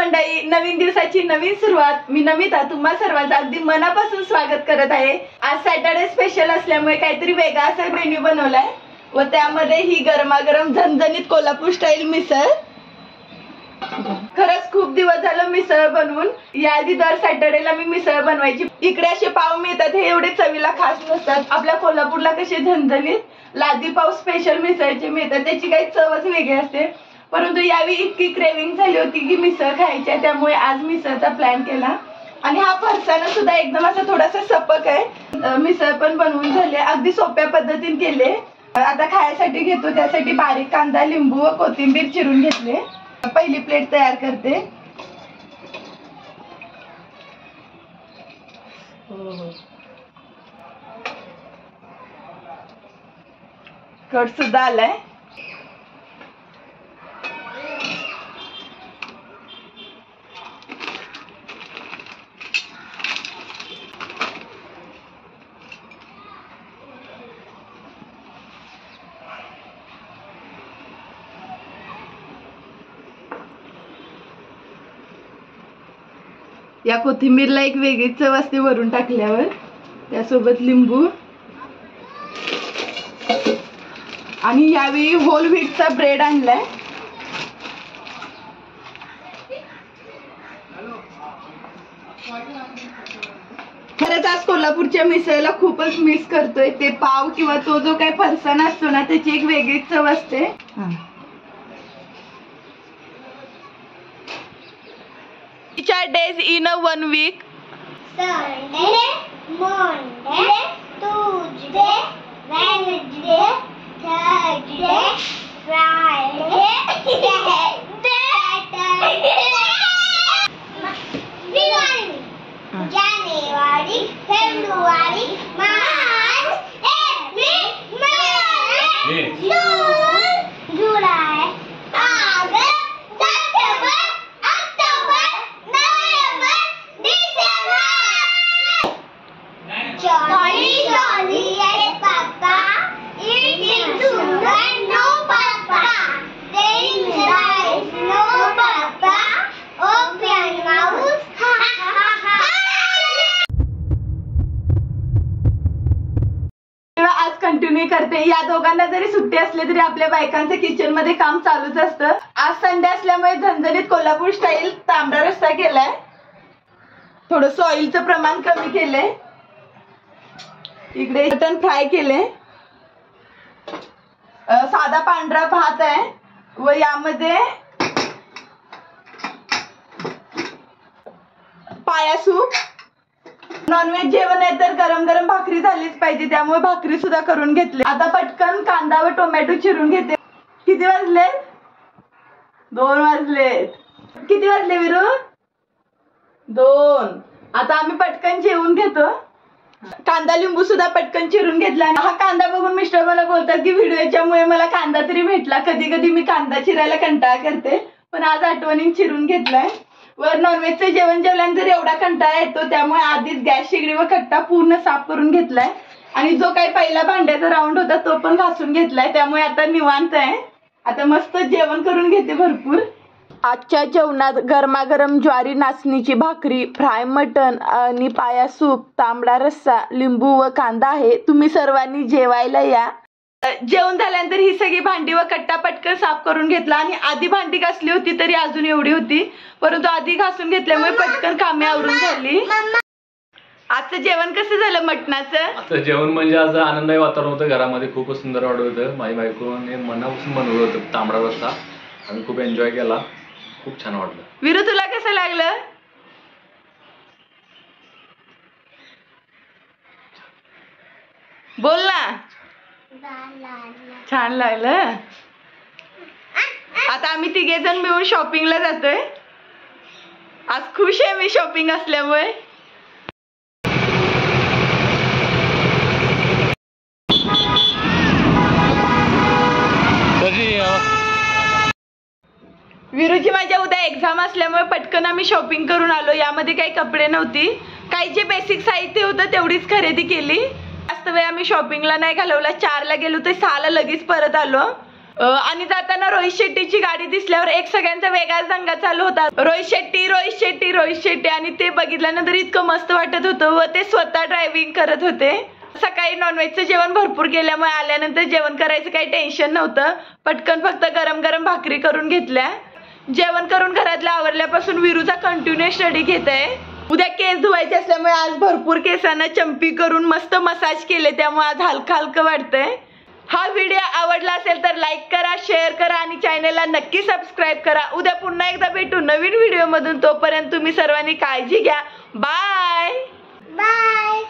मंडळी, नवीन दिवसाची नवीन सुरुवात. मी नमिता तुम्हा सर्वांचं अगदी मनापासून स्वागत करत आहे. आज सॅटर्डे स्पेशल असल्यामुळे काहीतरी वेगळा असा मेन्यू बनवलाय व त्यामध्ये ही गरमागरम झणझणीत कोल्हापूर स्टाईल मिसळ. खरंच खूप दिवस झालं मिसळ बनवून. याआधी दर सॅटर्डेला मी मिसळ बनवायची. इकडे असे पाव मिळतात, हे एवढे चवीला खास नसतात. आपल्या कोल्हापूरला कसे झणझणीत लादी पाव स्पेशल मिसळचे मिळतात, त्याची काही चवच वेगळी असते. परंतु यावेळी इतकी क्रेविंग झाली होती की मिसळ खायची, त्यामुळे आज मिसळचा प्लॅन केला. आणि हा फरसाण सुद्धा एकदम असा थोडासा सपक आहे. मिसळ पण बनवून झाली, अगदी सोप्या पद्धतीने केले. आता खायसाठी घेतो, त्यासाठी बारीक कांदा, लिंबू व कोथिंबीर चिरून घेतले. पहिली प्लेट तयार करते. कट सुद्धा आलाय. या कोथिंबीरला एक वेगळीच चव असते वरून टाकल्यावर. त्यासोबत लिंबू आणि यावेळी होल व्हीटचा ब्रेड आणलाय. खरंच आज कोल्हापूरच्या मिसळला खूपच मिस करतोय. ते पाव किंवा तो जो काही फरसाण असतो ना, त्याची एक वेगळीच चव असते. Which are days in a 1 week? Sunday, Monday, Tuesday, Wednesday, Thursday, Friday, Saturday, January, February, March, April, May, June, July, August, September, October, November, December. Jolly, jolly, yes, Papa. Eating sugar, no, Papa. Saying rice, no, Papa. Open mouth, ha, ha, ha. आज continue करते. या दोघांना जरी सुट्टी असली तरी आपल्या बायकांचं kitchen मध्ये काम चालूच असतं. आज संडे असल्यामुळे झणझणीत कोल्हापूर स्टाईल तांबडा रस्सा केलाय. थोडस ऑइलचं प्रमाण कमी केलंय. इकडे मटण फ्राय केले. साधा पांढरा भात आहे व यामध्ये पाया सूप. नॉनव्हेज जेवण आहे तर गरम गरम भाकरी झालीच पाहिजे, त्यामुळे भाकरी सुद्धा करून घेतली. आता पटकन कांदा व टोमॅटो चिरून घेते. किती वाजले? 2 वाजले. किती वाजले विरू? 2. आता आम्ही पटकन जेवून घेतो. कांदा लिंबू सुद्धा पटकन चिरून घेतला. हा कांदा बघून मिस्टर मला बोलतात की व्हिडिओच्यामुळे मला कांदा तरी भेटला. कधी कधी मी कांदा चिरायला कंटाळा करते, पण आज आठवणीने चिरून घेतलाय. वर नॉनव्हेजचं जेवण जेवल्यानंतर एवढा कंटाळा येतो, त्यामुळे आधीच गॅस शेगडी व कट्टा पूर्ण साफ करून घेतलाय. आणि जो काही पहिला भांड्याचा राऊंड होता तो पण घासून घेतलाय, त्यामुळे आता निवांत आहे. आता मस्त जेवण करून घेते भरपूर. आजच्या जेवणात गरमागरम ज्वारी नाचणीची भाकरी, फ्राय मटण आणि पाया सूप, तांबडा रस्सा, लिंबू व कांदा आहे. तुम्ही सर्वांनी जेवायला या. जेवण झाल्यानंतर ही सगळी भांडी व कट्टा पटकन साफ करून घेतला. आणि आधी भांडी घासली होती तरी अजून एवढी होती, परंतु आधी घासून घेतल्यामुळे पटकन कामे आवरून झाली. आजचं जेवण कसं झालं मटणाचं? आता जेवण म्हणजे आज आनंदाची वातावरण होतं घरामध्ये. खूपच सुंदर वाटत होतं. माझी बायकोने मनापासून बनवलं होतं तांबडा रस्सा. आम्ही खूप एन्जॉय केला. खूप छान वाटलं. विरू तुला कसं लागलं? बोल ना. छान लागलं. आता आम्ही 3 जण मिळून शॉपिंगला जातोय. आज खुश आहे मी शॉपिंग असल्यामुळे. विरूची माझ्या उद्या एक्झाम असल्यामुळे पटकन आम्ही शॉपिंग करून आलो. यामध्ये काही कपडे नव्हती, काही जे बेसिक साहित्य होतं तेवढीच खरेदी केली. जास्त वेळ आम्ही शॉपिंगला नाही घालवला. 4ला गेलो तर 6ला लगेच परत आलो. आणि जाताना रोहित शेट्टीची गाडी दिसल्यावर एक सगळ्यांचा वेगळाच दंगा चालू होता, रोहित शेट्टी रोहित शेट्टी रोहित शेट्टी. आणि ते बघितल्यानंतर इतकं मस्त वाटत होतं व ते स्वतः ड्रायव्हिंग करत होते. सकाळी नॉनव्हेजचं जेवण भरपूर केल्यामुळे आल्यानंतर जेवण करायचं काही टेन्शन नव्हतं. पटकन फक्त गरम गरम भाकरी करून घेतल्या. जेवण करून घरातलं आवरल्यापासून विरूचा कंटिन्यू स्टडी घेत आहे. उद्या केस धुवायचे असल्यामुळे आज भरपूर केसांना चंपी करून मस्त मसाज केले, त्यामुळे आज हलकं हलकं वाटतंय. हा व्हिडिओ आवडला असेल तर लाईक करा, शेअर करा आणि चॅनलला नक्की सबस्क्राईब करा. उद्या पुन्हा एकदा भेटू नवीन व्हिडिओ मधून. तोपर्यंत तुम्ही सर्वांनी काळजी घ्या. Bye bye.